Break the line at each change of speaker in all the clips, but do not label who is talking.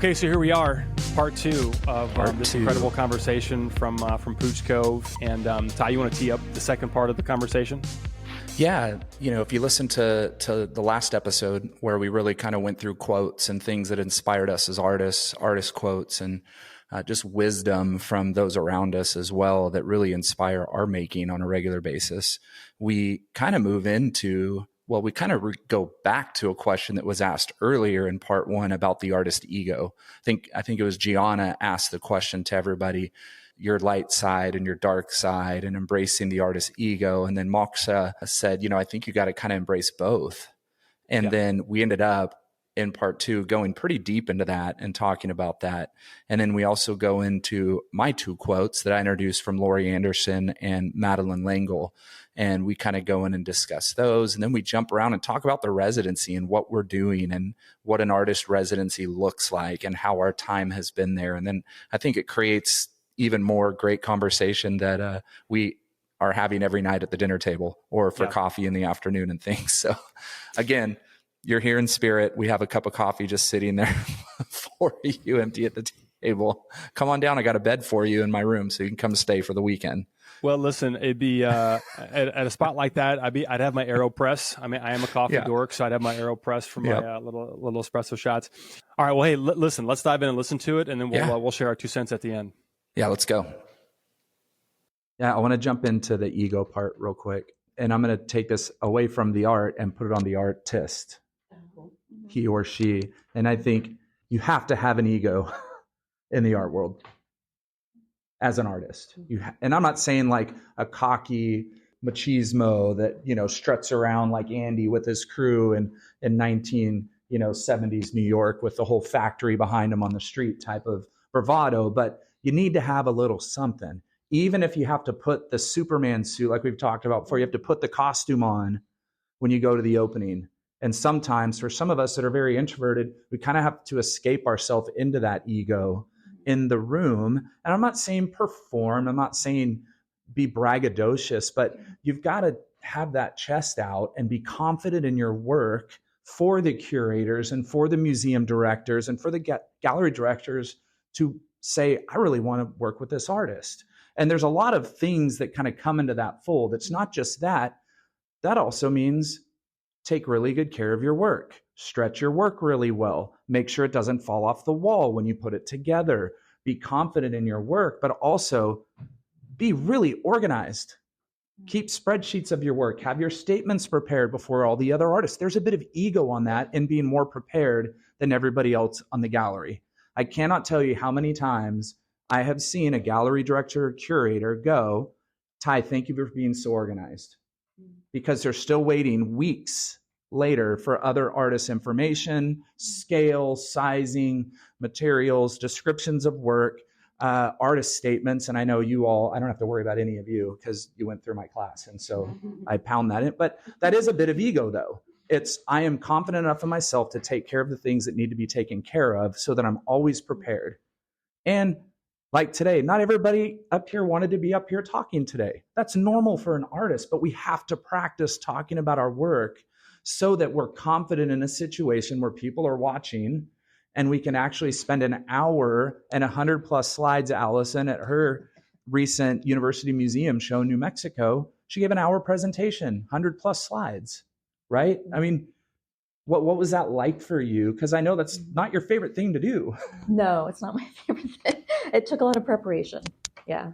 Okay, so here we are, part two of this incredible conversation from Pooch Cove. And Ty, you want to tee up the second part of the conversation?
Yeah, if you listen to the last episode where we really kind of went through quotes and things that inspired us as artist quotes, and just wisdom from those around us as well that really inspire our making on a regular basis, we kind of move into, we kind of go back to a question that was asked earlier in part one about the artist ego. I think it was Gianna asked the question to everybody, your light side and your dark side, and embracing the artist ego. And then Moksha said, I think you got to kind of embrace both. And then we ended up in part two going pretty deep into that and talking about that. And then we also go into my two quotes that I introduced from Laurie Anderson and Madeline Langle. And we kind of go in and discuss those. And then we jump around and talk about the residency and what we're doing and what an artist residency looks like and how our time has been there. And then I think it creates even more great conversation that we are having every night at the dinner table or for coffee in the afternoon and things. So again, you're here in spirit. We have a cup of coffee just sitting there for you, empty at the table. Come on down. I got a bed for you in my room so you can come stay for the weekend.
Well, listen, it'd be at a spot like that. I'd have my AeroPress. I mean, I am a coffee dork, so I'd have my AeroPress for my little espresso shots. All right. Well, hey, listen. Let's dive in and listen to it, and then we'll share our 2 cents at the end. Yeah,
let's go. Yeah, I want to jump into the ego part real quick, and I'm going to take this away from the art and put it on the artist, he or she. And I think you have to have an ego in the art world as an artist. And I'm not saying like a cocky machismo that, struts around like Andy with his crew in 1970s New York with the whole factory behind him on the street type of bravado. But you need to have a little something. Even if you have to put the Superman suit, like we've talked about before, you have to put the costume on when you go to the opening. And sometimes for some of us that are very introverted, we kind of have to escape ourselves into that ego in the room. And I'm not saying perform, I'm not saying be braggadocious, but you've got to have that chest out and be confident in your work for the curators and for the museum directors and for the gallery directors to say, I really want to work with this artist. And there's a lot of things that kind of come into that fold. It's not just that. That also means take really good care of your work. Stretch your work really well. Make sure it doesn't fall off the wall when you put it together. Be confident in your work, but also be really organized. Keep spreadsheets of your work. Have your statements prepared before all the other artists. There's a bit of ego on that in being more prepared than everybody else on the gallery. I cannot tell you how many times I have seen a gallery director or curator go, Ty, thank you for being so organized. Because they're still waiting weeks later for other artists' information, scale, sizing, materials, descriptions of work, artist statements. And I know you all, I don't have to worry about any of you because you went through my class. And so I pound that in. But that is a bit of ego, though. I am confident enough in myself to take care of the things that need to be taken care of so that I'm always prepared. And like today, not everybody up here wanted to be up here talking today. That's normal for an artist, but we have to practice talking about our work so that we're confident in a situation where people are watching and we can actually spend an hour and 100 plus slides. Allison at her recent University Museum show in New Mexico, she gave an hour presentation, 100 plus slides, right? I mean, what was that like for you? Because I know that's not your favorite thing to do.
No, it's not my favorite thing. It took a lot of preparation. Yeah.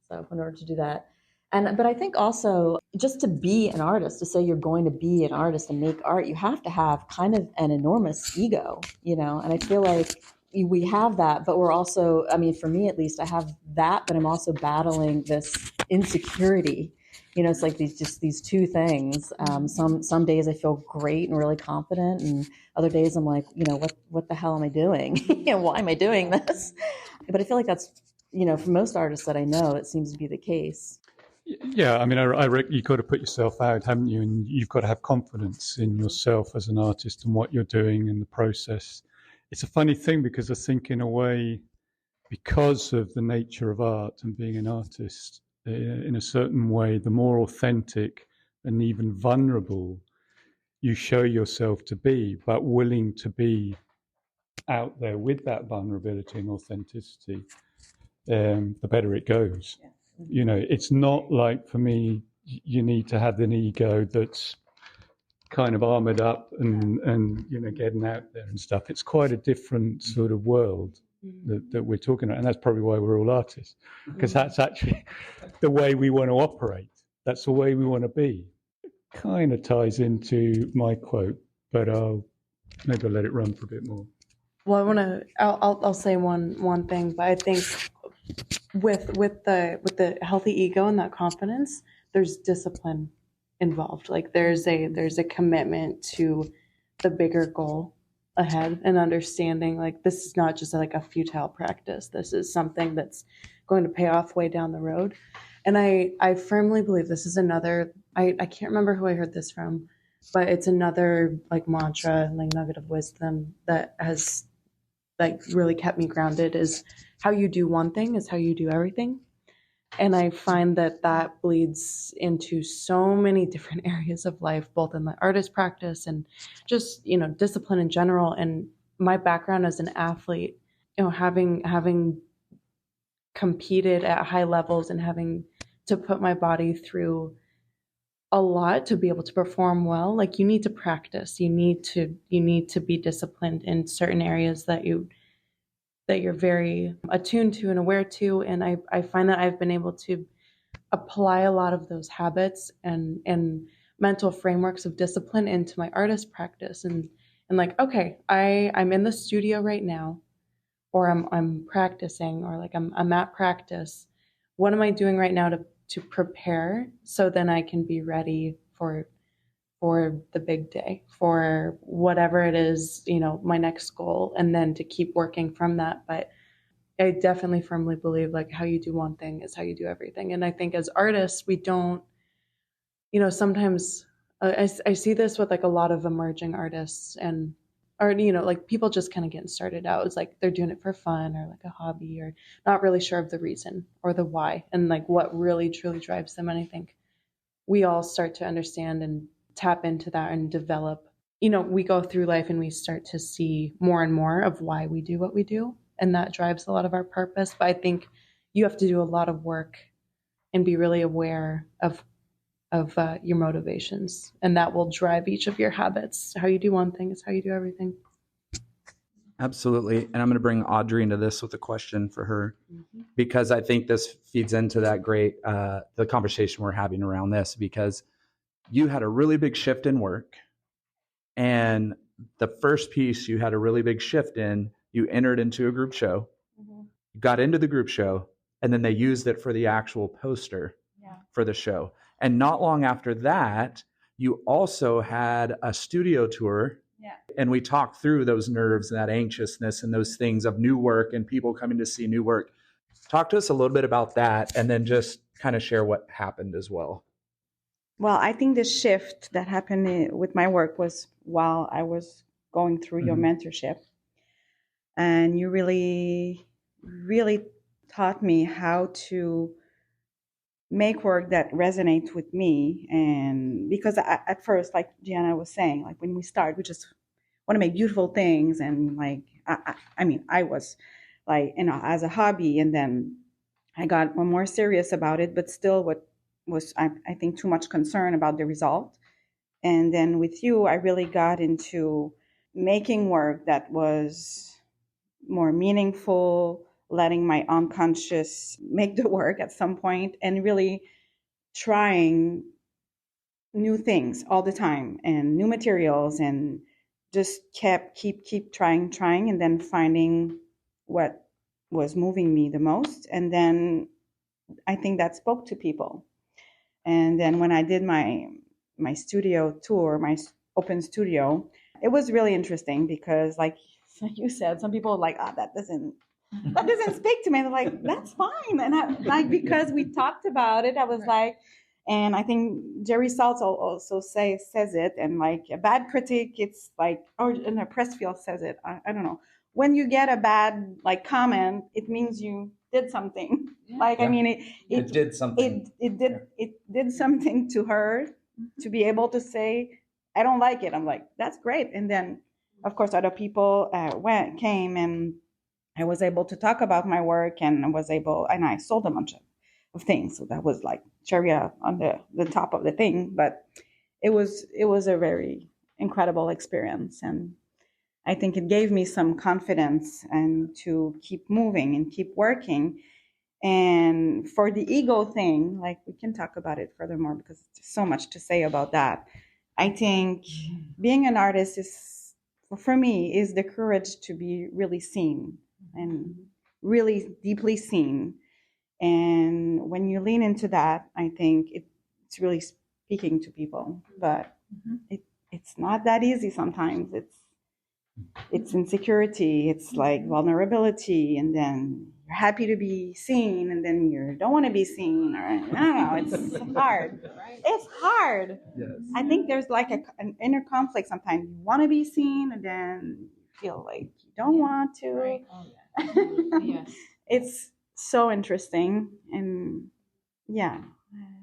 So in order to do that. But I think also just to be an artist, to say you're going to be an artist and make art, you have to have kind of an enormous ego, and I feel like we have that, but we're also, I mean, for me at least, I have that, but I'm also battling this insecurity. It's like these two things. Some days I feel great and really confident, and other days I'm like, what the hell am I doing? Why am I doing this? But I feel like that's, for most artists that I know, it seems to be the case.
Yeah, I mean, I reckon you've got to put yourself out, haven't you? And you've got to have confidence in yourself as an artist and what you're doing in the process. It's a funny thing because I think in a way, because of the nature of art and being an artist, in a certain way, the more authentic and even vulnerable you show yourself to be, but willing to be out there with that vulnerability and authenticity, the better it goes. You know, it's not like, for me, you need to have an ego that's kind of armored up and you know, getting out there and stuff. It's quite a different sort of world that we're talking about, and that's probably why we're all artists, because that's actually the way we want to operate. That's the way we want to be. Kind of ties into my quote, but maybe I'll let it run for a bit more.
Well, I'll say one thing, but I think with the healthy ego and that confidence, there's discipline involved. Like there's a commitment to the bigger goal ahead, and understanding like this is not just like a futile practice. This is something that's going to pay off way down the road. And I firmly believe this is another, I can't remember who I heard this from, but it's another like mantra, like nugget of wisdom that has like really kept me grounded, is how you do one thing is how you do everything. And I find that bleeds into so many different areas of life, both in the artist practice and just, you know, discipline in general. And my background as an athlete, you know, having competed at high levels and having to put my body through a lot to be able to perform well, like you need to practice, you need to be disciplined in certain areas that you're very attuned to and aware to. And I find that I've been able to apply a lot of those habits and mental frameworks of discipline into my artist practice. And like, okay, I'm in the studio right now, or I'm practicing, or like I'm at practice. What am I doing right now to prepare so then I can be ready for the big day, for whatever it is, you know, my next goal, and then to keep working from that. But I definitely firmly believe like how you do one thing is how you do everything. And I think as artists, we don't, you know, sometimes I see this with like a lot of emerging artists, and or, you know, like people just kind of getting started out. It's like they're doing it for fun or like a hobby, or not really sure of the reason or the why and like what really truly drives them. And I think we all start to understand and tap into that and develop, you know, we go through life and we start to see more and more of why we do what we do. And that drives a lot of our purpose. But I think you have to do a lot of work and be really aware of your motivations, and that will drive each of your habits. How you do one thing is how you do everything.
Absolutely. And I'm going to bring Audrey into this with a question for her, because I think this feeds into that great, the conversation we're having around this, because you had a really big shift in work. And the first piece you had a really big shift in, you entered into a group show, you got into the group show, and then they used it for the actual poster for the show. And not long after that, you also had a studio tour. And we talked through those nerves and that anxiousness and those things of new work and people coming to see new work. Talk to us a little bit about that, and then just kind of share what happened as well.
Well, I think the shift that happened with my work was while I was going through your mentorship. And you really, really taught me how to make work that resonates with me. And because at first, like Gianna was saying, like when we start, we just want to make beautiful things. And like, I was like, you know, as a hobby. And then I got more serious about it, but still what was, I think, too much concern about the result. And then with you, I really got into making work that was more meaningful, letting my unconscious make the work at some point, and really trying new things all the time and new materials, and just keep trying, and then finding what was moving me the most. And then I think that spoke to people. And then when I did my studio tour, my open studio, it was really interesting because, like you said, some people are like, that doesn't speak to me. And they're like, that's fine. And I, like, because we talked about it, I was like, and I think Jerry Saltz also says it, and like a bad critic, it's like, or in a Pressfield says it, I don't know. When you get a bad like comment, it means you did something. Like, I mean, it
did something.
It did something to her to be able to say, I don't like it. I'm like, that's great. And then, of course, other people came, and I was able to talk about my work, and I sold a bunch of things. So that was like cherry on the top of the thing. But it was a very incredible experience. And I think it gave me some confidence and to keep moving and keep working. And for the ego thing, like we can talk about it furthermore because there's so much to say about that. I think being an artist for me, is the courage to be really seen and really deeply seen. And when you lean into that, I think it's really speaking to people. But it's not that easy sometimes. It's insecurity, it's like vulnerability, and then you're happy to be seen, and then you don't want to be seen, or I don't know, it's hard. It's hard. Yes. I think there's like an inner conflict sometimes. You want to be seen, and then you feel like you don't want to. Right. Oh, yeah. Yes. It's so interesting, and yeah.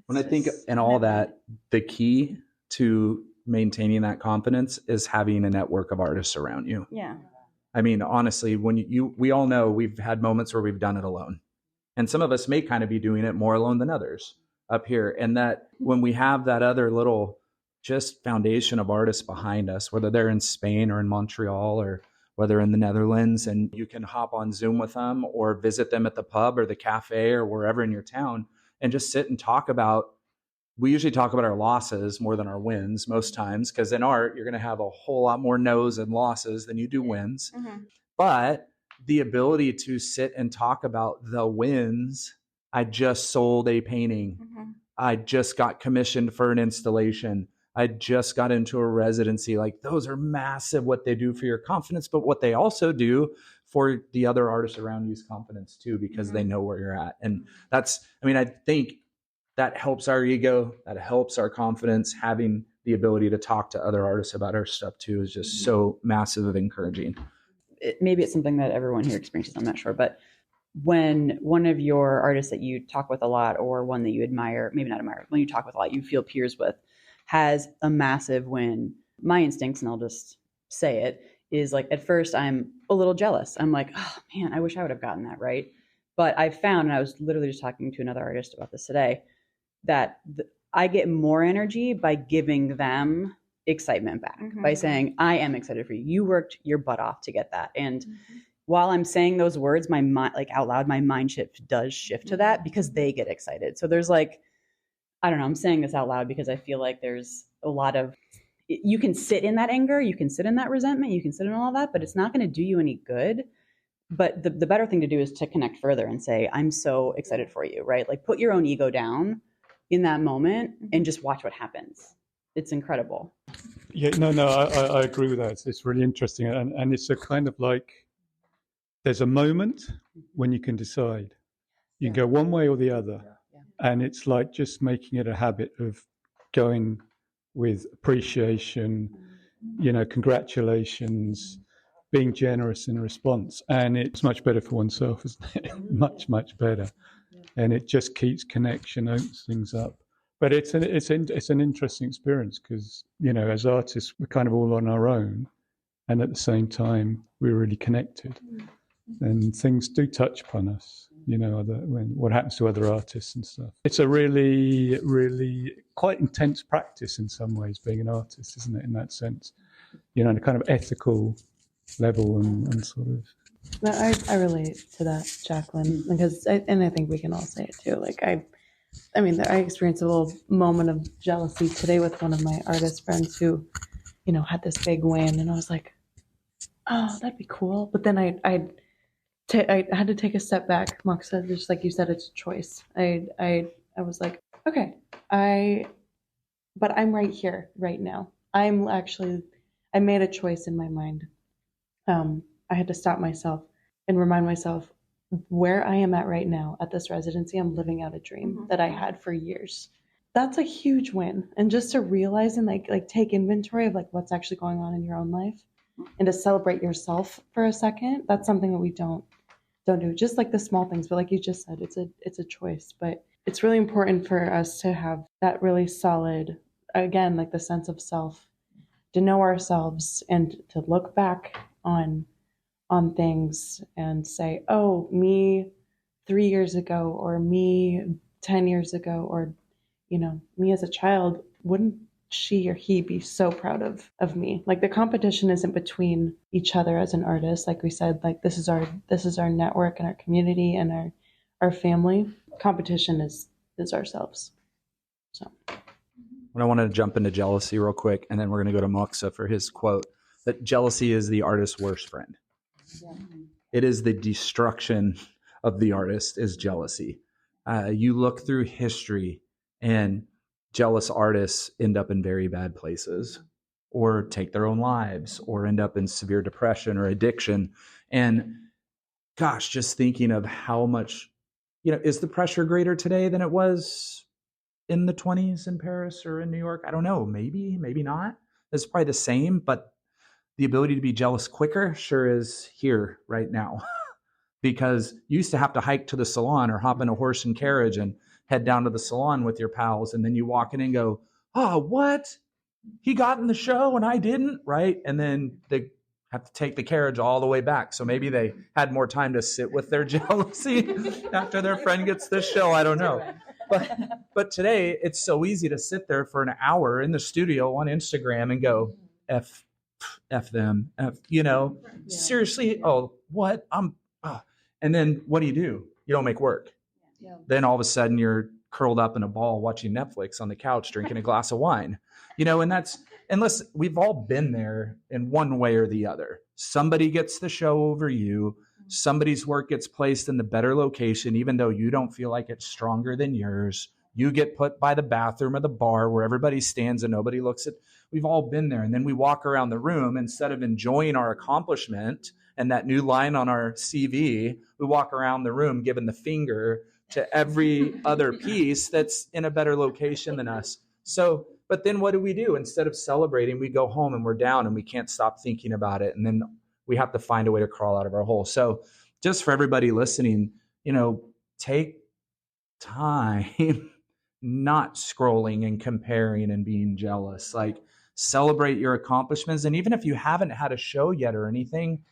When I think in all that, the key to maintaining that confidence is having a network of artists around you.
Yeah.
I mean, honestly, when we all know we've had moments where we've done it alone, and some of us may kind of be doing it more alone than others up here. And that when we have that other little just foundation of artists behind us, whether they're in Spain or in Montreal or whether in the Netherlands, and you can hop on Zoom with them or visit them at the pub or the cafe or wherever in your town and just sit and talk about. We usually talk about our losses more than our wins most times, because in art, you're going to have a whole lot more no's and losses than you do wins. Mm-hmm. But the ability to sit and talk about the wins, I just sold a painting. Mm-hmm. I just got commissioned for an installation. I just got into a residency. Like, those are massive, what they do for your confidence, but what they also do for the other artists around you's confidence too, because they know where you're at. And that's, I mean, I think that helps our ego, that helps our confidence. Having the ability to talk to other artists about our stuff too is just so massive of encouraging.
Maybe it's something that everyone here experiences, I'm not sure, but when one of your artists that you talk with a lot, or one that you admire, maybe not admire, when you talk with a lot, you feel peers with, has a massive win, my instincts, and I'll just say it, is like, at first I'm a little jealous. I'm like, oh man, I wish I would have gotten that, right? But I found, and I was literally just talking to another artist about this today, that I get more energy by giving them excitement back, by saying, I am excited for you. You worked your butt off to get that. And while I'm saying those words, my mind, like out loud, my mind does shift to that because they get excited. So there's like, I don't know, I'm saying this out loud because I feel like there's a lot of, you can sit in that anger, you can sit in that resentment, you can sit in all of that, but it's not going to do you any good. But the better thing to do is to connect further and say, I'm so excited for you, right? Like, put your own ego down in that moment and just watch what happens. It's incredible.
Yeah, no, I agree with that. It's really interesting. And it's a kind of like, there's a moment when you can decide. You can go one way or the other. Yeah. And it's like just making it a habit of going with appreciation, congratulations, being generous in response. And it's much better for oneself, isn't it? Much, much better. And it just keeps connection, opens things up. But it's an interesting experience because, as artists, we're kind of all on our own. And at the same time, we're really connected. And things do touch upon us, what happens to other artists and stuff. It's a really, really quite intense practice in some ways, being an artist, isn't it, in that sense? On a kind of ethical level and sort of.
I relate to that, Jacqueline, because I think we can all say it too. Like I experienced a little moment of jealousy today with one of my artist friends who, had this big win, and I was like, oh, that'd be cool. But then I had to take a step back. Mark said, just like you said, it's a choice. I was like, okay, but I'm right here, right now. I made a choice in my mind. I had to stop myself and remind myself where I am at right now at this residency. I'm living out a dream that I had for years. That's a huge win. And just to realize and like take inventory of like what's actually going on in your own life and to celebrate yourself for a second, that's something that we don't do. Just like the small things, but like you just said, it's a choice. But it's really important for us to have that really solid, again, like the sense of self, to know ourselves and to look back on things and say, oh, me 3 years ago, or me 10 years ago, or, me as a child, wouldn't she or he be so proud of me? Like, the competition isn't between each other as an artist. Like we said, like this is our network and our community and our family. Competition is ourselves. So
I want to jump into jealousy real quick, and then we're going to go to Moxa for his quote, that jealousy is the artist's worst friend. Yeah. It is the destruction of the artist is jealousy. You look through history, and jealous artists end up in very bad places, or take their own lives, or end up in severe depression or addiction. And gosh, just thinking of how much, is the pressure greater today than it was in the 20s in Paris or in New York? I don't know. Maybe not. It's probably the same, but the ability to be jealous quicker sure is here right now. Because you used to have to hike to the salon or hop in a horse and carriage and head down to the salon with your pals. And then you walk in and go, oh, what? He got in the show and I didn't, right? And then they have to take the carriage all the way back. So maybe they had more time to sit with their jealousy after their friend gets the show. I don't know. But today it's so easy to sit there for an hour in the studio on Instagram and go, F them, seriously. Oh, what? And then what do? You don't make work. Yeah. Then all of a sudden you're curled up in a ball watching Netflix on the couch, drinking a glass of wine, and listen, we've all been there in one way or the other. Somebody gets the show over you. Somebody's work gets placed in the better location, even though you don't feel like it's stronger than yours. You get put by the bathroom or the bar where everybody stands and nobody looks at. We've all been there. And then we walk around the room, instead of enjoying our accomplishment and that new line on our CV, we walk around the room giving the finger to every other piece that's in a better location than us. So, but then what do? Instead of celebrating, we go home and we're down and we can't stop thinking about it. And then we have to find a way to crawl out of our hole. So just for everybody listening, take time not scrolling and comparing and being jealous. Like, celebrate your accomplishments. And even if you haven't had a show yet or anything,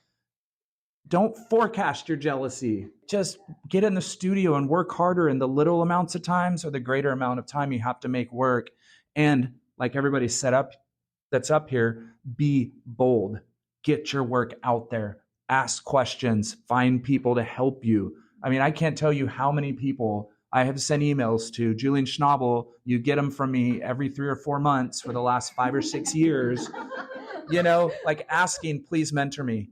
don't forecast your jealousy. Just get in the studio and work harder in the little amounts of times or the greater amount of time you have to make work. And like everybody set up that's up here, be bold. Get your work out there. Ask questions. Find people to help you. I mean, I can't tell you how many people I have sent emails to. Julian Schnabel, you get them from me every 3 or 4 months for the last 5 or 6 years, like asking, please mentor me.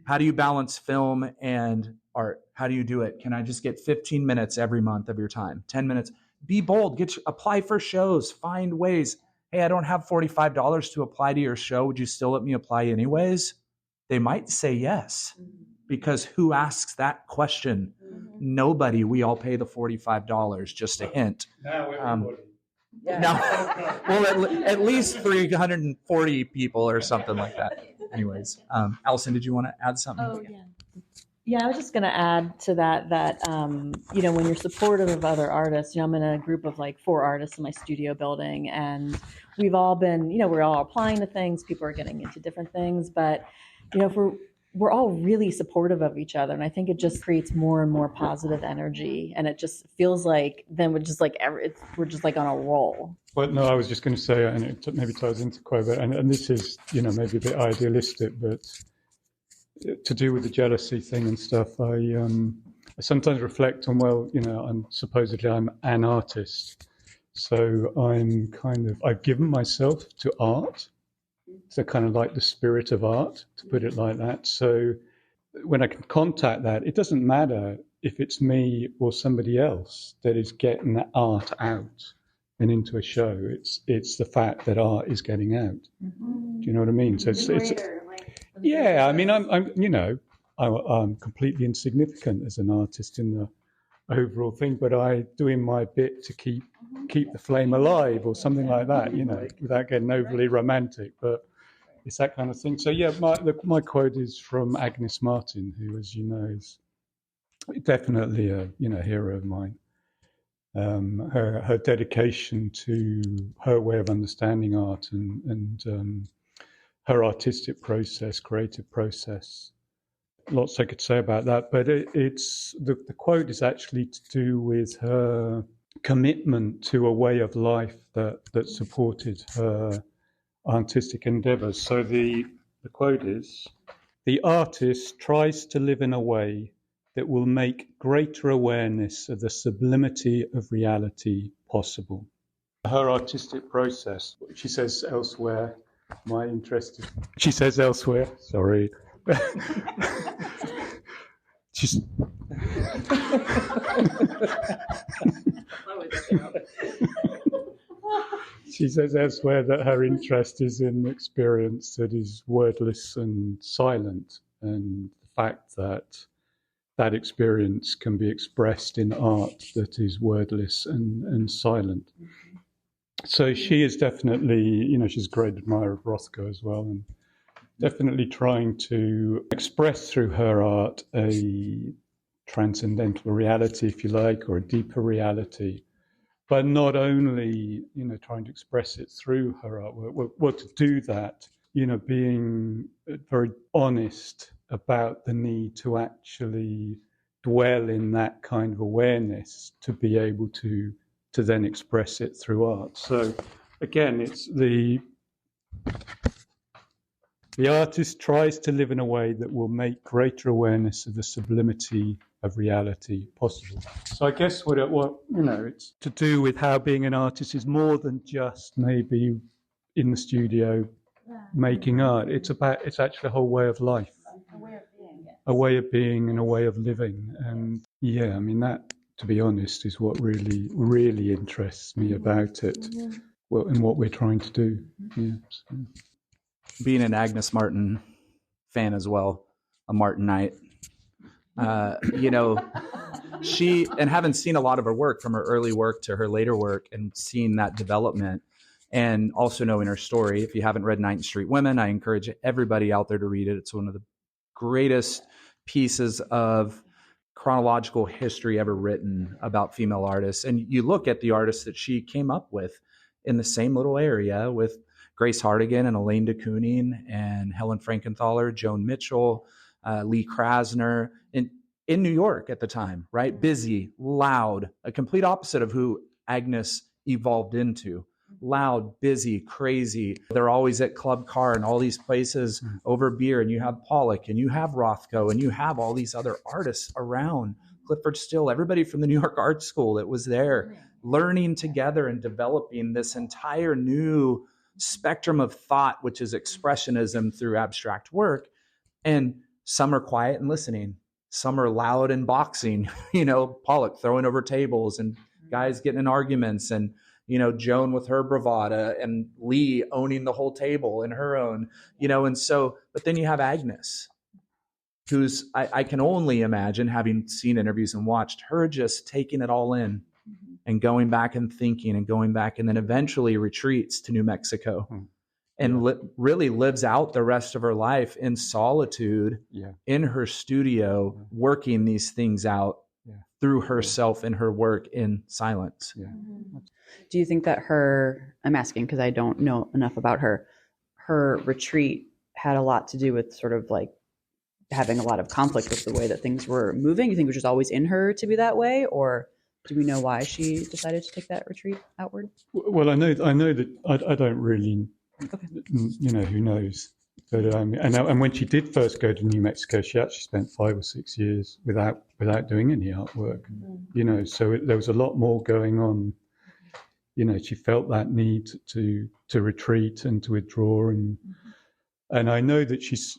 How do you balance film and art? How do you do it? Can I just get 15 minutes every month of your time? 10 minutes? Be bold. Apply for shows. Find ways. Hey, I don't have $45 to apply to your show. Would you still let me apply anyways? They might say yes, because who asks that question? Nobody. We all pay the $45. Just a hint.
Now everybody.
Now, well, at least 340 people or something like that. Anyways, Allison, did you want to add something?
Oh, yeah. Yeah, I was just going to add to that, when you're supportive of other artists, I'm in a group of like 4 artists in my studio building, and we've all been, we're all applying to things, people are getting into different things, but, if we're all really supportive of each other. And I think it just creates more and more positive energy. And it just feels like then we're just like, we're just like on a roll.
Well, no, I was just going to say, and it maybe ties into Quo, and this is, maybe a bit idealistic, but to do with the jealousy thing and stuff, I sometimes reflect on, I'm an artist. So I've given myself to art. So kind of like the spirit of art, to put it like that. So when I can contact that, it doesn't matter if it's me or somebody else that is getting that art out and into a show. It's the fact that art is getting out. Mm-hmm. Do you know what I mean? So yeah. I mean, I'm completely insignificant as an artist in the overall thing, but I doing my bit to keep the flame alive or something like that. Without getting overly romantic, but. It's that kind of thing. So yeah, my quote is from Agnes Martin, who, as you know, is definitely a hero of mine. Her dedication to her way of understanding art and her artistic process, creative process. Lots I could say about that, but it's the quote is actually to do with her commitment to a way of life that supported her artistic endeavors. So the quote is, "The artist tries to live in a way that will make greater awareness of the sublimity of reality possible." Her artistic process, she says elsewhere, my interest is, she says elsewhere, sorry. She's, she says elsewhere that her interest is in experience that is wordless and silent, and the fact that that experience can be expressed in art that is wordless and silent. So she is definitely, she's a great admirer of Rothko as well, and definitely trying to express through her art a transcendental reality, if you like, or a deeper reality, but not only, trying to express it through her artwork. Well, to do that, being very honest about the need to actually dwell in that kind of awareness to be able to then express it through art. So again, it's the artist tries to live in a way that will make greater awareness of the sublimity of reality possible. So I guess it's to do with how being an artist is more than just maybe in the studio making art. It's actually a whole way of life, a way of being and a way of living. And that, to be honest, is what really, really interests me about it. Well, and what we're trying to do. Yeah. So.
Being an Agnes Martin fan as well, a Martinite, she, and having seen a lot of her work, from her early work to her later work, and seeing that development, and also knowing her story. If you haven't read 9th Street Women, I encourage everybody out there to read it. It's one of the greatest pieces of chronological history ever written about female artists. And you look at the artists that she came up with in the same little area with Grace Hardigan and Elaine de Kooning and Helen Frankenthaler, Joan Mitchell, Lee Krasner in New York at the time, right? Busy, loud, a complete opposite of who Agnes evolved into. Loud, busy, crazy. They're always at Club Car and all these places over beer, and you have Pollock and you have Rothko and you have all these other artists around. Clifford Still, everybody from the New York Art School that was there, learning together and developing this entire new spectrum of thought, which is expressionism through abstract work. And some are quiet and listening. Some are loud and boxing, Pollock throwing over tables and guys getting in arguments, and, Joan with her bravada, and Lee owning the whole table in her own, and so, but then you have Agnes, who's, I can only imagine, having seen interviews and watched her, just taking it all in and going back and thinking and going back, and then eventually retreats to New Mexico and really lives out the rest of her life in solitude in her studio, working these things out through herself and her work in silence.
Do you think that I'm asking because I don't know enough about her retreat had a lot to do with sort of like having a lot of conflict with the way that things were moving? You think it was just always in her to be that way, or do we know why she decided to take that retreat outward?
Well, I know that I don't really, who knows? But and when she did first go to New Mexico, she actually spent 5 or 6 years without doing any artwork. So there was a lot more going on. She felt that need to retreat and to withdraw, and I know that she's,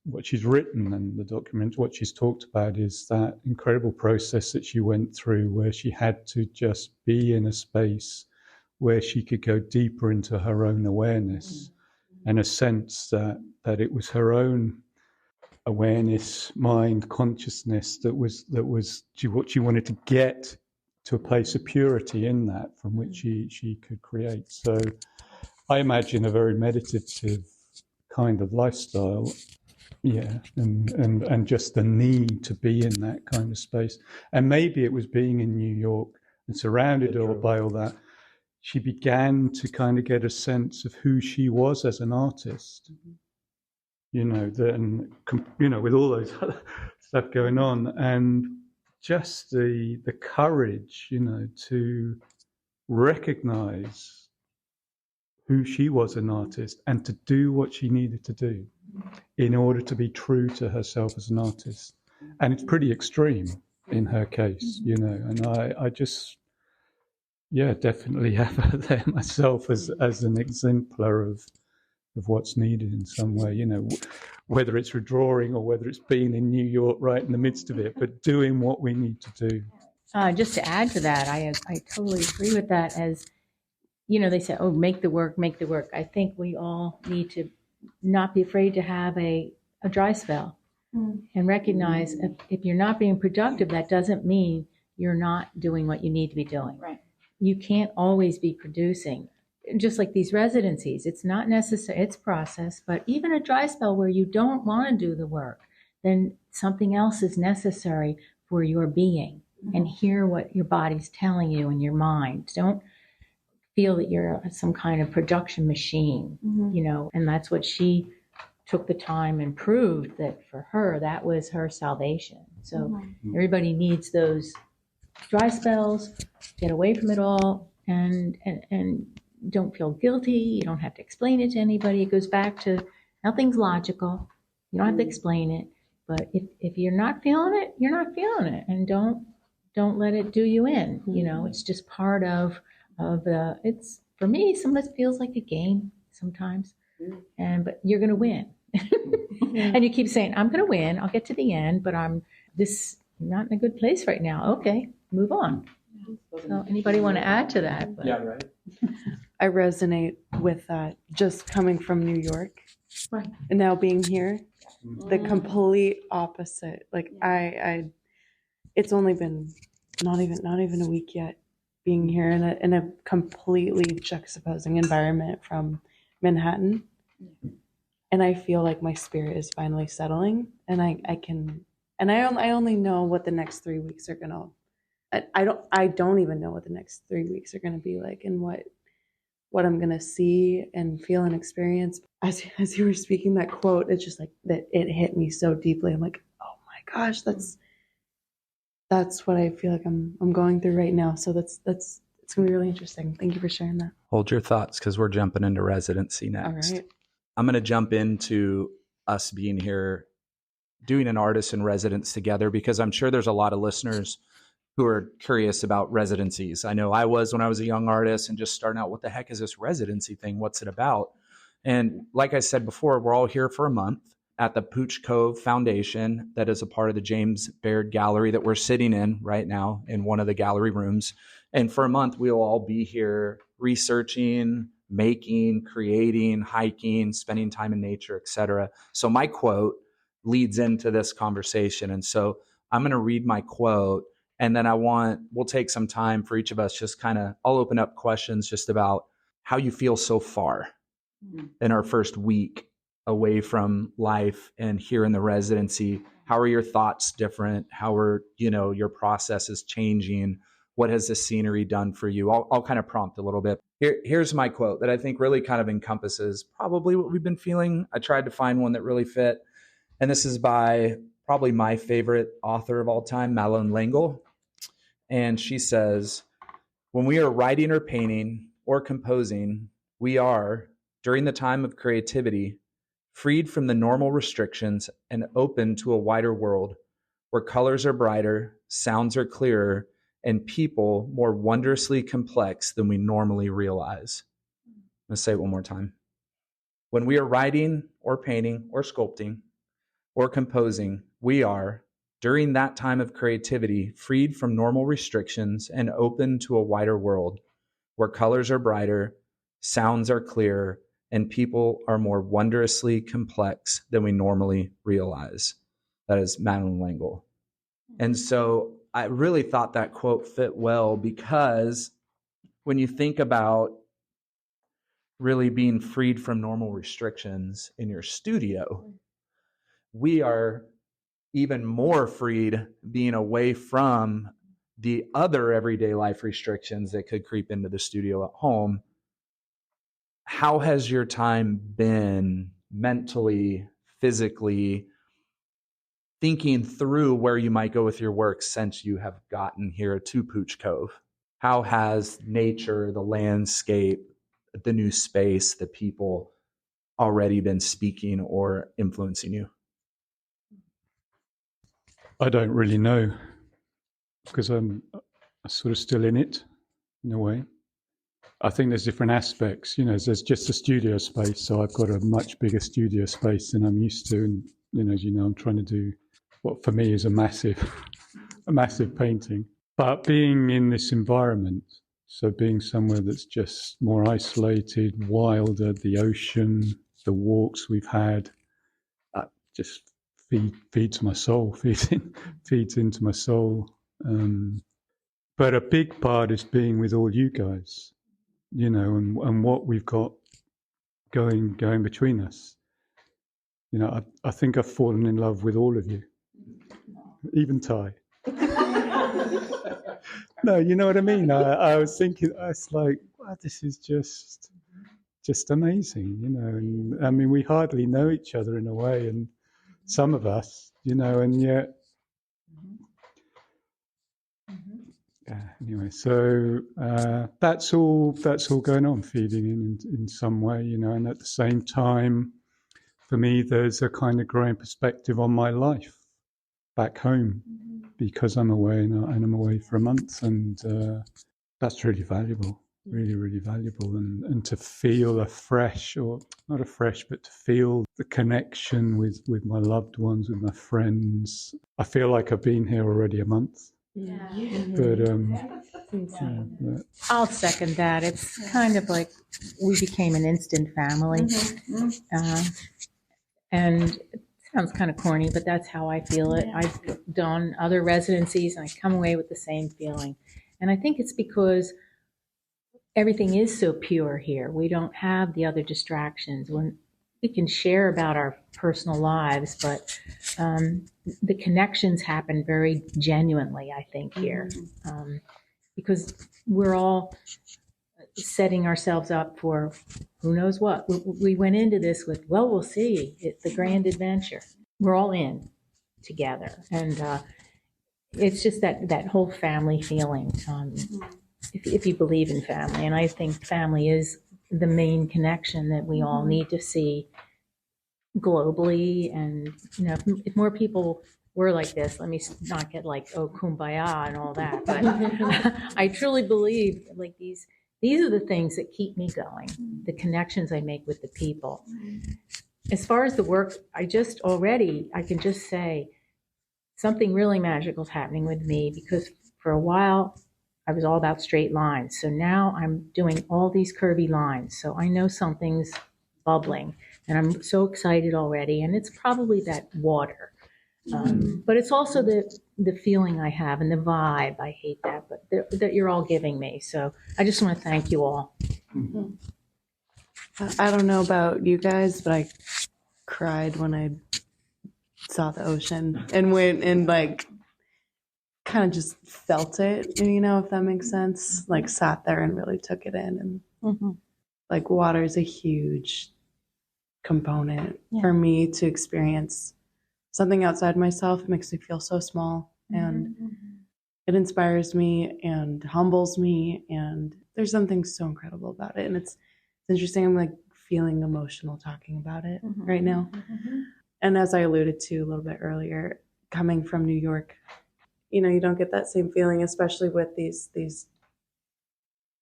what she's written and the document, what she's talked about is that incredible process that she went through, where she had to just be in a space where she could go deeper into her own awareness, and a sense that it was her own awareness, mind, consciousness that was what she wanted to get to a place of purity in that, from which she could create. So I imagine a very meditative kind of lifestyle. And just the need to be in that kind of space. And maybe it was being in New York and surrounded by all that. she began to kind of get a sense of who she was as an artist. You know, then, you know, with all those other stuff going on, and just the courage, you know, to recognize who she was an artist and to do what she needed to do in order to be true to herself as an artist. And it's pretty extreme in her case, you know, and I just, yeah, definitely have her there myself as an exemplar of what's needed in some way, you know, whether it's withdrawing or whether it's being in New York right in the midst of it, but doing what we need to do.
Just to add to that, I totally agree with that. As you know, they say, oh, make the work, make the work. I think we all need to not be afraid to have a dry spell and recognize if you're not being productive, that doesn't mean you're not doing what you need to be doing.
Right.
You can't always be producing. Just like these residencies, it's not necessary, it's process, but even a dry spell where you don't want to do the work, then something else is necessary for your being. And hear what your body's telling you in your mind. Don't feel that you're some kind of production machine, you know, and that's what she took the time and proved that for her, that was her salvation. So everybody needs those dry spells, get away from it all, and don't feel guilty. You don't have to explain it to anybody. It goes back to nothing's logical. You don't have to explain it. But if you're not feeling it, you're not feeling it. And don't let it do you in. You know, it's just part of the, it's, for me, sometimes it feels like a game sometimes. But you're going to win. And you keep saying, I'm going to win. I'll get to the end, but I'm not in a good place right now. Okay, move on. So anybody want to add to that? But.
Yeah, right.
I resonate with that, just coming from New York and now being here, the complete opposite. Like I it's only been not even a week yet being here in a completely juxtaposing environment from Manhattan. And I feel like my spirit is finally settling, and I only know what the next 3 weeks are gonna. I don't even know what the next 3 weeks are gonna be like, and what I'm gonna see and feel and experience. As you were speaking that quote, it's just like that. It hit me so deeply. I'm like, oh my gosh, that's what I feel like I'm going through right now. So it's gonna be really interesting. Thank you for sharing that.
Hold your thoughts, because we're jumping into residency next.
All right.
I'm going to jump into us being here, doing an artist in residence together, because I'm sure there's a lot of listeners who are curious about residencies. I know I was when I was a young artist and just starting out, what the heck is this residency thing? What's it about? And like I said before, we're all here for a month at the Pooch Cove Foundation, that is a part of the James Baird Gallery that we're sitting in right now in one of the gallery rooms. And for a month, we'll all be here researching, making, creating, hiking, spending time in nature, etc. So my quote leads into this conversation. And so I'm going to read my quote, and then we'll take some time for each of us, just kind of, I'll open up questions just about how you feel so far in our first week away from life and here in the residency. How are your thoughts different? How are, your processes changing? What has the scenery done for you? I'll kind of prompt a little bit. Here's my quote that I think really kind of encompasses probably what we've been feeling. I tried to find one that really fit. And this is by probably my favorite author of all time, Madeleine L'Engle. And she says, when we are writing or painting or composing, we are, during the time of creativity, freed from the normal restrictions and open to a wider world where colors are brighter, sounds are clearer, and people more wondrously complex than we normally realize. Let's say it one more time. When we are writing or painting or sculpting or composing, we are, during that time of creativity, freed from normal restrictions and open to a wider world where colors are brighter, sounds are clearer, and people are more wondrously complex than we normally realize. That is Madeleine L'Engle. And so I really thought that quote fit well, because when you think about really being freed from normal restrictions in your studio, we are even more freed being away from the other everyday life restrictions that could creep into the studio at home, how has your time been mentally, physically, thinking through where you might go with your work since you have gotten here to Pooch Cove? How has nature, the landscape, the new space, the people already been speaking or influencing you?
I don't really know, because I'm sort of still in it, in a way. I think there's different aspects. There's just a studio space, so I've got a much bigger studio space than I'm used to. And, as you know, I'm trying to do what for me is a massive painting. But being in this environment, so being somewhere that's just more isolated, wilder, the ocean, the walks we've had, just feeds my soul, feeds into my soul. But a big part is being with all you guys, and what we've got going between us. I think I've fallen in love with all of you, even Ty. No, you know what I mean? I was thinking, it's like, wow, this is just amazing, and I mean, we hardly know each other in a way, and some of us, and yet, anyway, so that's all going on, feeding in some way, and at the same time, for me, there's a kind of growing perspective on my life back home, because I'm away and I'm away for a month, and that's really valuable, really, really valuable, and to feel afresh, or not afresh, but to feel the connection with my loved ones, with my friends. I feel like I've been here already a month.
Yeah.
But
I'll second that. It's kind of like we became an instant family. And it sounds kind of corny, but that's how I feel it. I've done other residencies and I come away with the same feeling. And I think it's because everything is so pure here. We don't have the other distractions. When we can share about our personal lives, but the connections happen very genuinely, I think, here. Because we're all setting ourselves up for who knows what. We went into this with, well, we'll see. It's the grand adventure. We're all in together. And it's just that whole family feeling, if you believe in family. And I think family is the main connection that we all need to see globally. And, if more people were like this, let me not get like, oh, kumbaya and all that. But I truly believe like these are the things that keep me going, the connections I make with the people. As far as the work, I can just say something really magical is happening with me, because for a while I was all about straight lines. So now I'm doing all these curvy lines. So I know something's bubbling and I'm so excited already. And it's probably that water. But it's also the feeling I have and the vibe. I hate that, but that you're all giving me. So I just want to thank you all.
I don't know about you guys, but I cried when I saw the ocean and went and like kind of just felt it, if that makes sense. Like sat there and really took it in, and like water is a huge component for me to experience something outside myself. It makes me feel so small, and it inspires me and humbles me, and there's something so incredible about it. And it's interesting, I'm like feeling emotional talking about it right now. And as I alluded to a little bit earlier, coming from New York, you don't get that same feeling, especially with these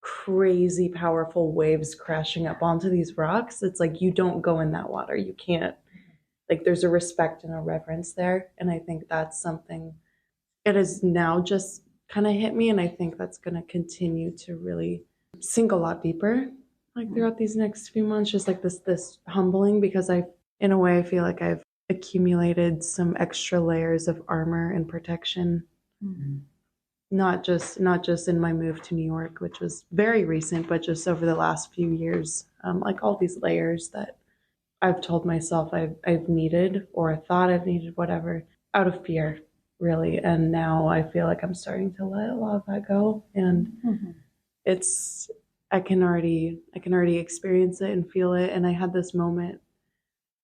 crazy powerful waves crashing up onto these rocks. It's like you don't go in that water. You can't. Like there's a respect and a reverence there. And I think that's something, it has now just kind of hit me. And I think that's going to continue to really sink a lot deeper, like throughout these next few months, just like this humbling, because in a way, I feel like I've accumulated some extra layers of armor and protection. Not just in my move to New York, which was very recent, but just over the last few years, like all these layers that I've told myself I've needed, or thought I've needed, whatever, out of fear. really. And now I feel like I'm starting to let a lot of that go. And it's, I can already experience it and feel it. And I had this moment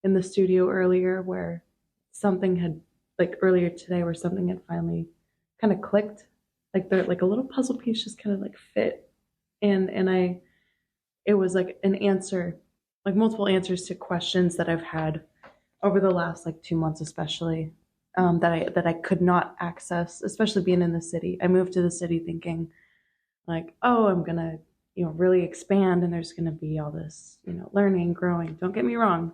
in the studio earlier where something had, like earlier today, where something had finally kind of clicked. Like like a little puzzle piece just kind of like fit. And it was like an answer, like multiple answers to questions that I've had over the last like 2 months, especially, that I could not access, especially being in the city. I moved to the city thinking like, oh, I'm gonna, really expand, and there's gonna be all this, learning, growing. Don't get me wrong,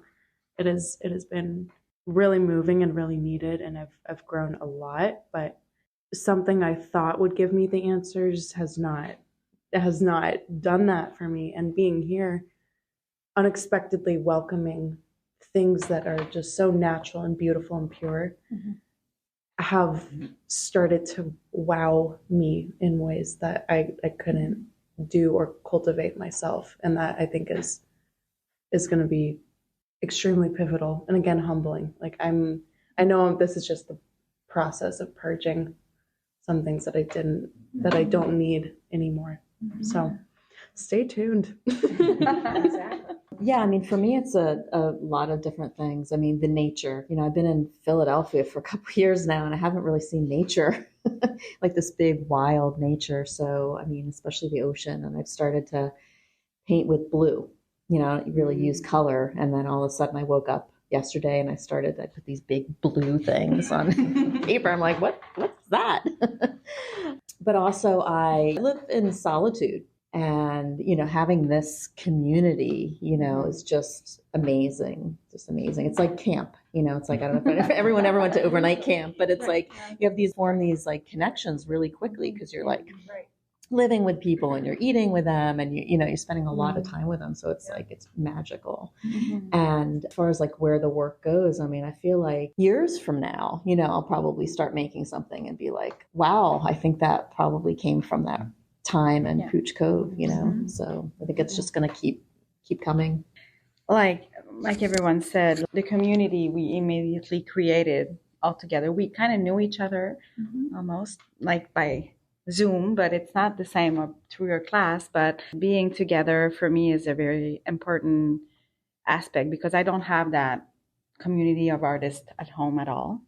it has been really moving and really needed, and I've grown a lot. But something I thought would give me the answers has not done that for me. And being here, unexpectedly welcoming things that are just so natural and beautiful and pure, have started to wow me in ways that I couldn't do or cultivate myself. And that I think is going to be extremely pivotal, and again, humbling. Like I know this is just the process of purging some things that I don't need anymore. So stay tuned.
Exactly. Yeah, I mean, for me, it's a lot of different things. I mean, the nature, I've been in Philadelphia for a couple of years now, and I haven't really seen nature, like this big, wild nature. So, I mean, especially the ocean. And I've started to paint with blue, really use color. And then all of a sudden I woke up yesterday and I put these big blue things on paper. I'm like, what's that? But also I live in solitude. And, having this community, is just amazing. Just amazing. It's like camp, it's like, I don't know if everyone ever went to overnight camp, but it's like you have form these like connections really quickly, because you're like living with people and you're eating with them, and you're spending a lot of time with them. So it's like, it's magical. And as far as like where the work goes, I mean, I feel like years from now, I'll probably start making something and be like, wow, I think that probably came from that time and Pooch Cove, So I think it's just going to keep coming.
Like everyone said, the community we immediately created all together. We kind of knew each other almost like by Zoom, but it's not the same through your class. But being together for me is a very important aspect, because I don't have that community of artists at home at all.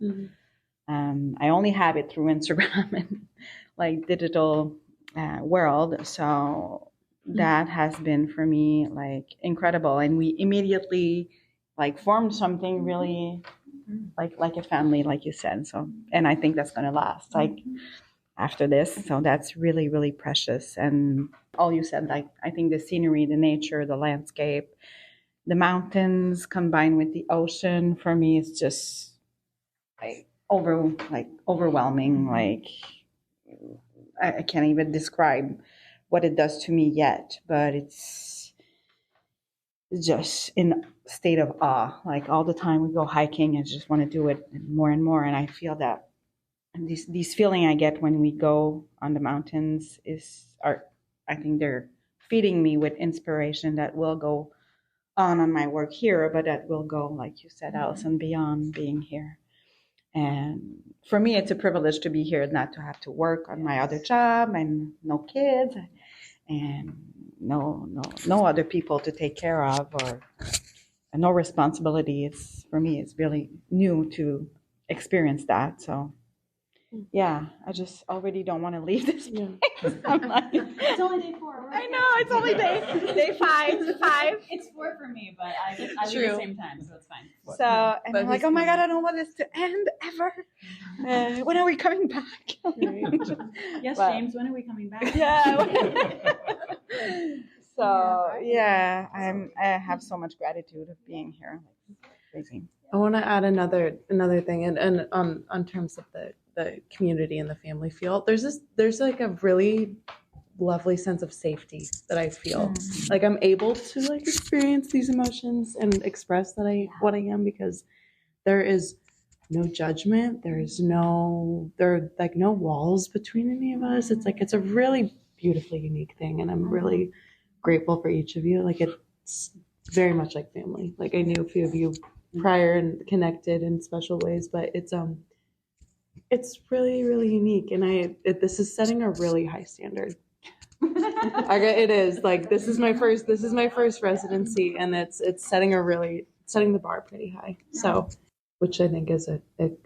I only have it through Instagram and like digital world. So that has been for me like incredible. And we immediately like formed something really like a family, like you said. So, and I think that's going to last like after this. So that's really, really precious. And all you said, like, I think the scenery, the nature, the landscape, the mountains combined with the ocean for me is just like overwhelming. Like, I can't even describe what it does to me yet, but it's just in state of awe. Like all the time we go hiking, I just want to do it more and more. And I feel that these feeling I get when we go on the mountains I think they're feeding me with inspiration that will go on my work here, but that will go, like you said, Allison, beyond being here. And for me, it's a privilege to be here, not to have to work on my other job and no kids and no other people to take care of, or no responsibility. It's for me, it's really new to experience that. So yeah, I just already don't want to leave this place. I'm like,
It's only day 4. Right?
I know, it's only day 5.
It's 4 for me, but I leave at the same time, so it's fine.
So, and I'm like, oh my God, I don't want this to end ever. When are we coming back?
Yes, but, James, when are we coming back?
Yeah. So, yeah, I have so much gratitude of being here. Crazy.
I want to add another thing, and on terms of the community and the family feel, there's like a really lovely sense of safety that I feel. Like I'm able to like experience these emotions and express what I am, because there is no judgment. There are like no walls between any of us. It's like, it's a really beautifully unique thing, and I'm really grateful for each of you. Like it's very much like family. Like I knew a few of you prior and connected in special ways, but it's It's really, really unique, and this is setting a really high standard. It is like this is my first residency, and it's setting the bar pretty high. So, which I think is a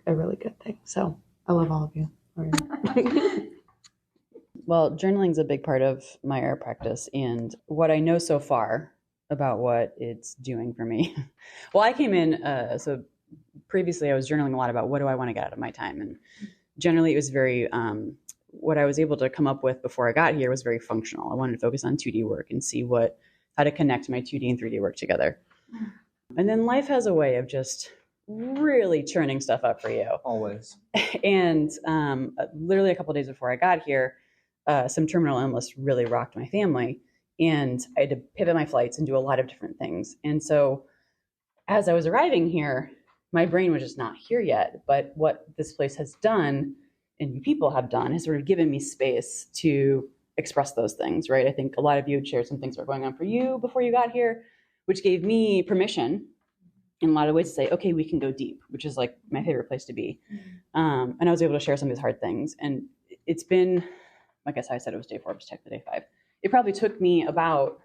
really good thing. So I love all of you.
Well, journaling is a big part of my art practice, and what I know so far about what it's doing for me. Well, I came in so previously I was journaling a lot about what do I want to get out of my time, and generally it was very what I was able to come up with before I got here was very functional. I wanted to focus on 2D work and see how to connect my 2D and 3D work together. And then life has a way of just really churning stuff up for you.
Always.
And literally a couple of days before I got here, some terminal illness really rocked my family, and I had to pivot my flights and do a lot of different things. And so as I was arriving here, my brain was just not here yet. But what this place has done, and you people have done, has sort of given me space to express those things, right? I think a lot of you had shared some things that were going on for you before you got here, which gave me permission in a lot of ways to say, okay, we can go deep, which is like my favorite place to be. And I was able to share some of these hard things. And it's been, I guess I said it was day 4, it was technically day 5. It probably took me about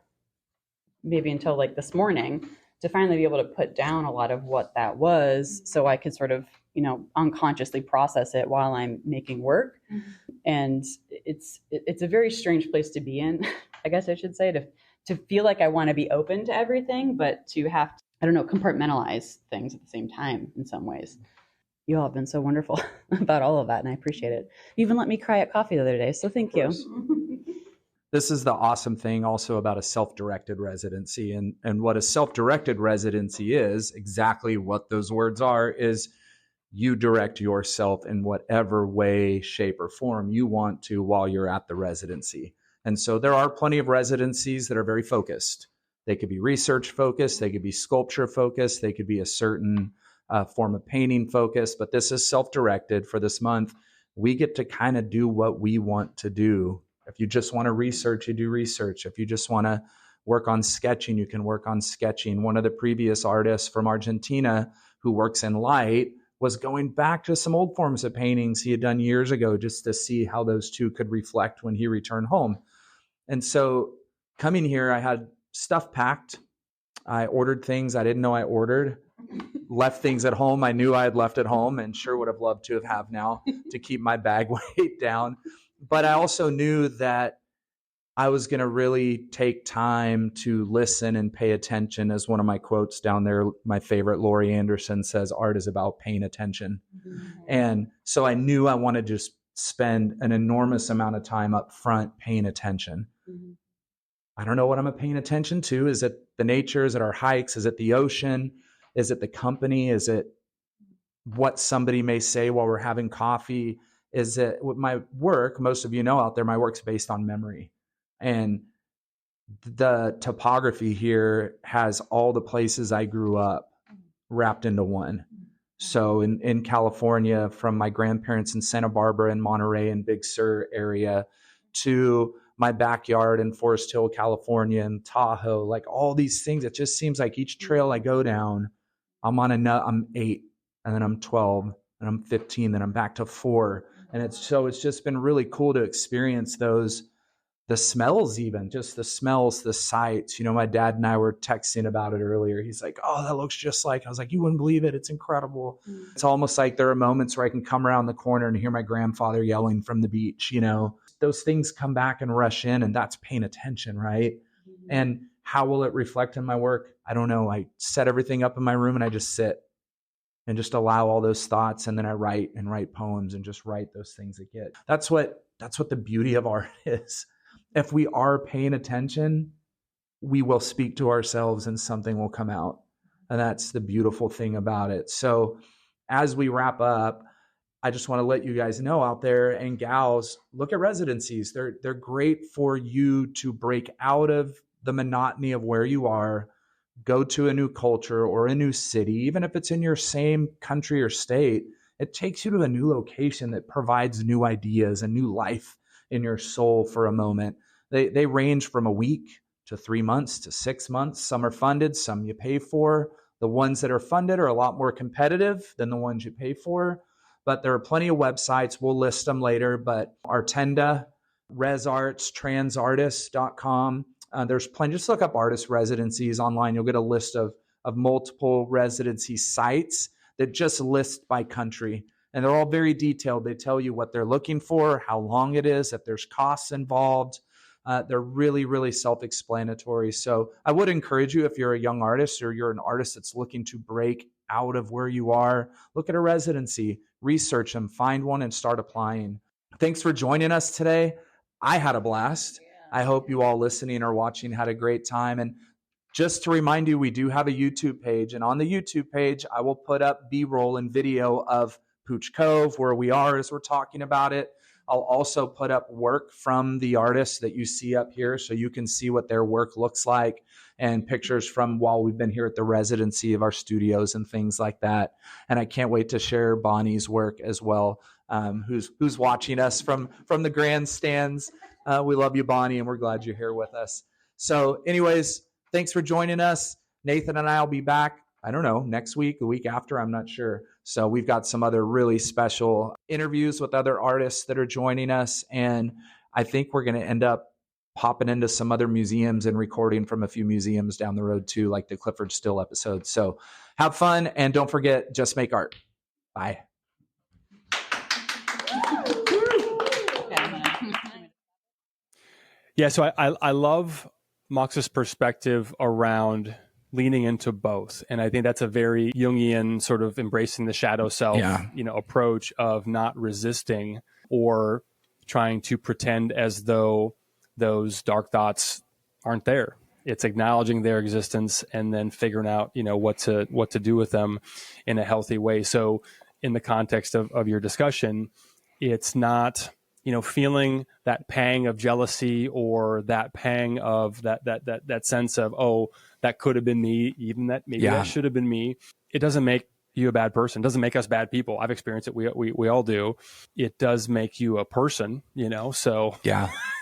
maybe until like this morning to finally be able to put down a lot of what that was so I could sort of, unconsciously process it while I'm making work. And it's a very strange place to be in, I guess I should say, to feel like I want to be open to everything, but to have to, compartmentalize things at the same time in some ways. You all have been so wonderful about all of that, and I appreciate it. You even let me cry at coffee the other day, so thank you.
This is the awesome thing also about a self-directed residency. And what a self-directed residency is, exactly what those words are, is you direct yourself in whatever way, shape, or form you want to while you're at the residency. And so there are plenty of residencies that are very focused. They could be research focused, they could be sculpture focused, they could be a certain form of painting focus, but this is self-directed for this month. We get to kind of do what we want to do. If you just want to research, you do research. If you just want to work on sketching, you can work on sketching. One of the previous artists from Argentina who works in light was going back to some old forms of paintings he had done years ago just to see how those two could reflect when he returned home. And so coming here, I had stuff packed. I ordered things I didn't know I ordered, left things at home I knew I had left at home and sure would have loved to have now to keep my bag weight down. But I also knew that I was going to really take time to listen and pay attention. As one of my quotes down there, my favorite, Laurie Anderson, says, art is about paying attention. And so I knew I wanted to just spend an enormous amount of time up front paying attention. I don't know what I'm paying attention to. Is it the nature? Is it our hikes? Is it the ocean? Is it the company? Is it what somebody may say while we're having coffee? Is it with my work? Most of you know out there, my work's based on memory. And the topography here has all the places I grew up wrapped into one. So in California, from my grandparents in Santa Barbara and Monterey and Big Sur area to my backyard in Forest Hill, California, and Tahoe, like all these things, it just seems like each trail I go down, I'm 8, and then I'm 12, and I'm 15, then I'm back to 4. And it's just been really cool to experience the smells, even just the smells, the sights. My dad and I were texting about it earlier. He's like, oh, that looks just like, I was like, you wouldn't believe it. It's incredible. It's almost like there are moments where I can come around the corner and hear my grandfather yelling from the beach. Those things come back and rush in, and that's paying attention, right? And how will it reflect in my work? I don't know. I set everything up in my room and I just sit and just allow all those thoughts. And then I write poems and just write those things that get. That's what the beauty of art is. If we are paying attention, we will speak to ourselves and something will come out. And that's the beautiful thing about it. So as we wrap up, I just want to let you guys know out there, and gals, look at residencies. They're great for you to break out of the monotony of where you are, go to a new culture or a new city, even if it's in your same country or state. It takes you to a new location that provides new ideas and new life in your soul for a moment. They range from a week to 3 months to 6 months. Some are funded, some you pay for. The ones that are funded are a lot more competitive than the ones you pay for. but there are plenty of websites. We'll list them later, but Artenda, ResArts, transartist.com. There's plenty. Just look up artist residencies online. You'll get a list of multiple residency sites that just list by country. And they're all very detailed. They tell you what they're looking for, how long it is, if there's costs involved. They're really, really self-explanatory. So I would encourage you, if you're a young artist or you're an artist that's looking to break out of where you are, look at a residency, research them, find one, and start applying. Thanks for joining us today. I had a blast. I hope you all listening or watching had a great time. And just to remind you, we do have a YouTube page. And on the YouTube page, I will put up B-roll and video of Pooch Cove, where we are as we're talking about it. I'll also put up work from the artists that you see up here so you can see what their work looks like, and pictures from while we've been here at the residency of our studios and things like that. And I can't wait to share Bonnie's work as well, who's watching us from the grandstands. We love you, Bonnie, and we're glad you're here with us. So anyways, thanks for joining us. Nathan and I will be back, I don't know, next week, the week after, I'm not sure. So we've got some other really special interviews with other artists that are joining us. And I think we're going to end up popping into some other museums and recording from a few museums down the road too, like the Clifford Still episode. So have fun, and don't forget, just make art. Bye.
Yeah, so I love Mox's perspective around leaning into both. And I think that's a very Jungian sort of embracing the shadow self, approach of not resisting or trying to pretend as though those dark thoughts aren't there. It's acknowledging their existence and then figuring out, what to do with them in a healthy way. So in the context of your discussion, it's not, feeling that pang of jealousy or that pang of that sense of, oh, that could have been me, even that maybe that should have been me. It doesn't make you a bad person. It doesn't make us bad people. I've experienced it. We all do. It does make you a person, so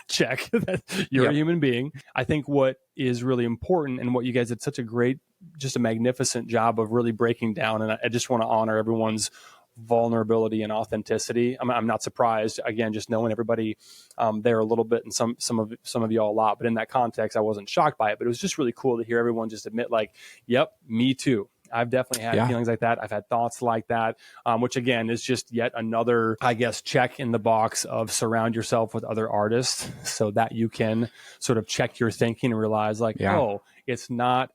check that you're a human being. I think what is really important, and what you guys did such a great, just a magnificent job of really breaking down. And I just want to honor everyone's vulnerability and authenticity. I'm not surprised, again, just knowing everybody there a little bit, and some of y'all a lot, but in that context, I wasn't shocked by it. But it was just really cool to hear everyone just admit, like, yep, me too. I've definitely had feelings like that. I've had thoughts like that, which again is just yet another, I guess, check in the box of surround yourself with other artists so that you can sort of check your thinking and realize, like, oh, it's not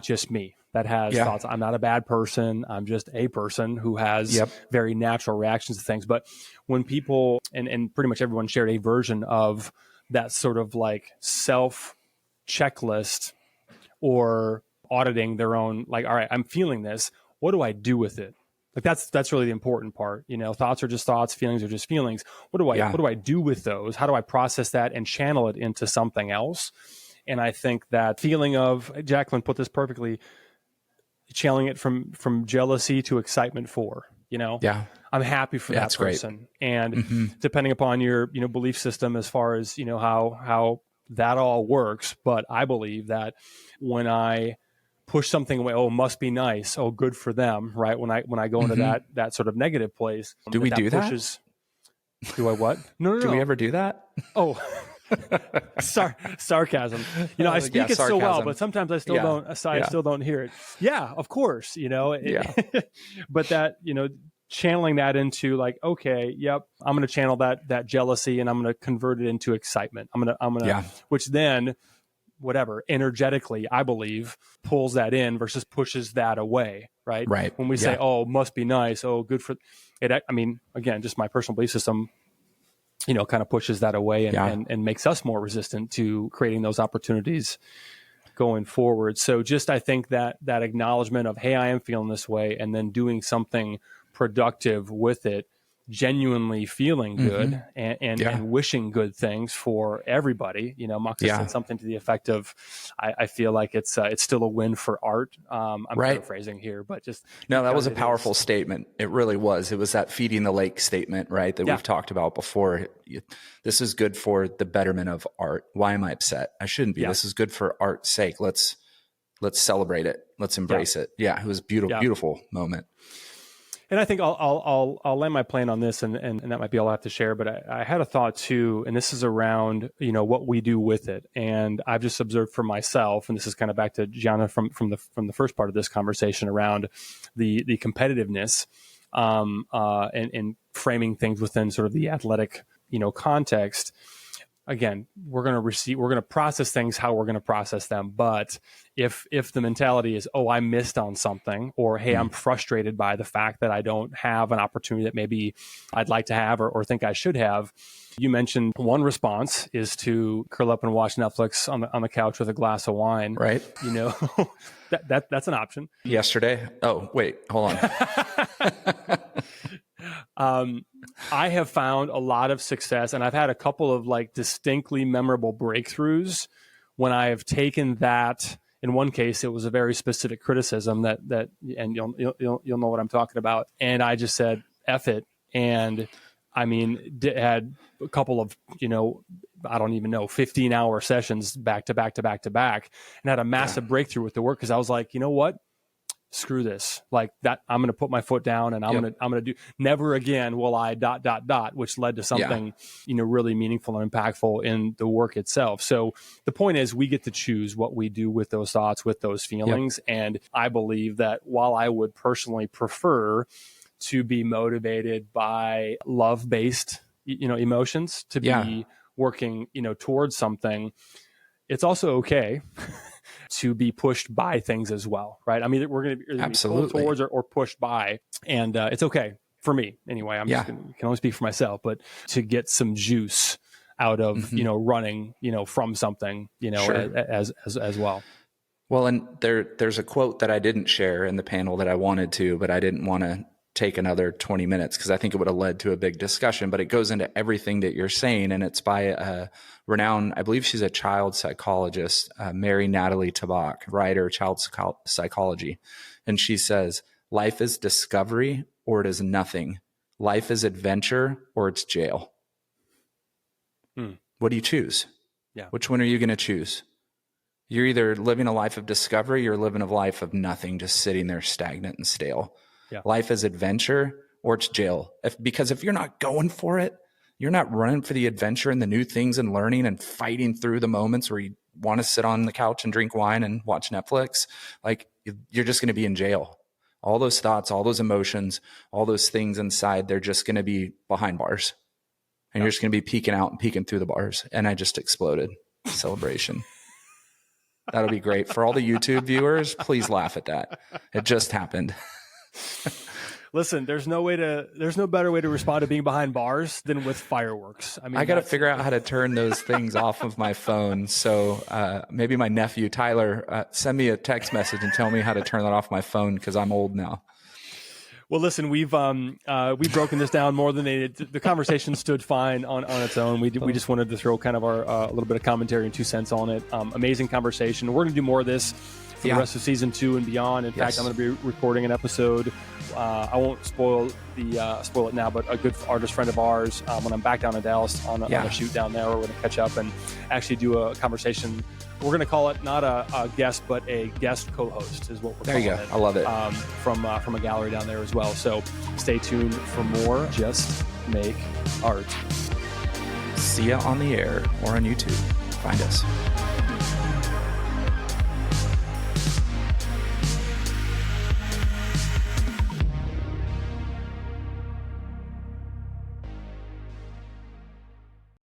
just me that has thoughts. I'm not a bad person. I'm just a person who has very natural reactions to things. But when people, and pretty much everyone shared a version of that sort of like self checklist or auditing their own, like, all right, I'm feeling this. What do I do with it? Like that's really the important part. Thoughts are just thoughts. Feelings are just feelings. What do I do with those? How do I process that and channel it into something else? And I think that feeling of, Jacqueline put this perfectly, channeling it from jealousy to excitement for, I'm happy for that person. Great. And depending upon your, belief system as far as, how that all works. But I believe that when I push something away, oh, must be nice, oh, good for them, right? When I go into that sort of negative place.
Do we do that?
Do I what? No.
Do we ever do that?
Oh, sarcasm. I speak it so well, but sometimes I still don't. I still don't hear it. Yeah, of course. But that, channeling that into like, okay, yep, I'm going to channel that jealousy and I'm going to convert it into excitement. I'm going to, which then, whatever, energetically, I believe, pulls that in versus pushes that away. Right.
Right.
When we say, oh, must be nice. Oh, good for it. I mean, again, just my personal belief system, kind of pushes that away and makes us more resistant to creating those opportunities going forward. So just, I think that acknowledgement of, hey, I am feeling this way, and then doing something productive with it, genuinely feeling good and wishing good things for everybody. Mox said something to the effect of, I feel like it's still a win for art. I'm paraphrasing here, but just
that was a powerful statement. It really was. It was that feeding the lake statement, right? That we've talked about before. This is good for the betterment of art. Why am I upset? I shouldn't be. Yeah. This is good for art's sake. Let's celebrate it. Let's embrace it. Yeah, it was beautiful moment.
And I think I'll land my plane on this, and that might be all I have to share. But I had a thought too, and this is around what we do with it. And I've just observed for myself, and this is kind of back to Gianna from the first part of this conversation around the competitiveness, and framing things within sort of the athletic context. Again, we're going to process things how we're going to process them. But if the mentality is, oh, I missed on something, or, hey, I'm frustrated by the fact that I don't have an opportunity that maybe I'd like to have or think I should have. You mentioned one response is to curl up and watch Netflix on the couch with a glass of wine.
Right.
That's an option.
Yesterday. Oh, wait, hold on.
I have found a lot of success, and I've had a couple of distinctly memorable breakthroughs when I have taken that. In one case, it was a very specific criticism that, and you'll know what I'm talking about. And I just said, F it. And I mean, had a couple of, I don't even know, 15-hour sessions back to back to back to back, and had a massive breakthrough with the work. Cause I was like, you know what? Screw this. Like that, I'm going to put my foot down, and I'm going to do, never again will I ... which led to something, really meaningful and impactful in the work itself. So the point is, we get to choose what we do with those thoughts, with those feelings. And I believe that while I would personally prefer to be motivated by love-based, emotions, to be working, towards something, it's also okay to be pushed by things as well, right? I mean, we're going to be pulled towards or pushed by, and it's okay for me anyway. I'm just can only speak for myself, but to get some juice out of running, from something, as well.
Well, and there's a quote that I didn't share in the panel that I wanted to, but I didn't want to take another 20 minutes because I think it would have led to a big discussion, but it goes into everything that you're saying. And it's by a renowned, I believe she's a child psychologist, Mary Natalie Tabak, writer, child psychology. And she says, life is discovery or it is nothing. Life is adventure or it's jail. What do you choose?
Yeah.
Which one are you going to choose? You're either living a life of discovery or living a life of nothing, just sitting there stagnant and stale. Yeah. Life is adventure or it's jail. Because if you're not going for it, you're not running for the adventure and the new things and learning and fighting through the moments where you want to sit on the couch and drink wine and watch Netflix, you're just going to be in jail. All those thoughts, all those emotions, all those things inside, they're just going to be behind bars. And you're just going to be peeking out and peeking through the bars. And I just exploded. Celebration. That'll be great. For all the YouTube viewers, please laugh at that. It just happened.
Listen, there's no better way to respond to being behind bars than with fireworks. I mean,
I got to figure out how to turn those things off of my phone. So maybe my nephew, Tyler, send me a text message and tell me how to turn that off my phone because I'm old now.
Well, listen, we've broken this down more than needed. The conversation stood fine on its own. We just wanted to throw kind of our little bit of commentary and 2 cents on it. Amazing conversation. We're going to do more of this for the rest of season 2 and beyond. In fact, I'm going to be recording an episode. I won't spoil it now, but a good artist friend of ours, when I'm back down in Dallas on a shoot down there, we're going to catch up and actually do a conversation. We're going to call it not a guest, but a guest co-host is what we're calling it.
There you go. I love it.
From a gallery down there as well. So stay tuned for more Just Make Art.
See ya on the air or on YouTube. Find us.